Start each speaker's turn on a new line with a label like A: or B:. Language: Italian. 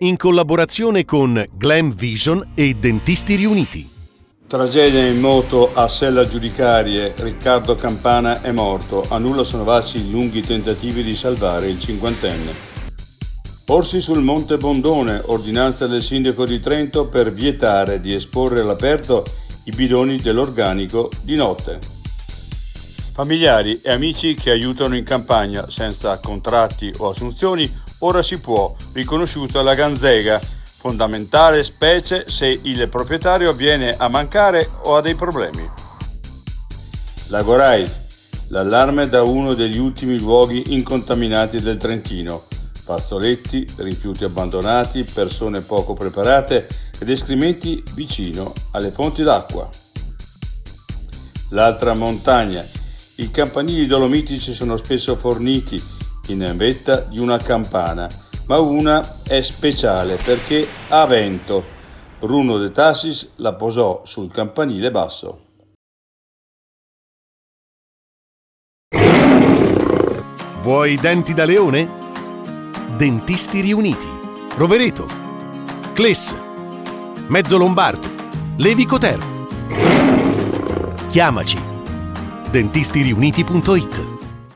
A: in collaborazione con Glam Vision e Dentisti Riuniti.
B: Tragedia in moto a Sella Giudicarie, Riccardo Campana è morto, a nulla sono valsi i lunghi tentativi di salvare il cinquantenne. Orsi sul Monte Bondone, ordinanza del sindaco di Trento per vietare di esporre all'aperto i bidoni dell'organico di notte. Familiari e amici che aiutano in campagna senza contratti o assunzioni, ora si può, riconosciuta la Ganzega, fondamentale specie se il proprietario viene a mancare o ha dei problemi. Lagorai, l'allarme da uno degli ultimi luoghi incontaminati del Trentino. Fazzoletti, rifiuti abbandonati, persone poco preparate ed escrementi vicino alle fonti d'acqua. L'altra montagna. I campanili dolomitici sono spesso forniti in vetta di una campana, ma una è speciale perché ha vento. Bruno De Tassis la posò sul campanile basso.
A: Vuoi denti da leone? Dentisti Riuniti, Rovereto, Cles, Mezzo Lombardo, Levico Terme. Chiamaci. dentistiriuniti.it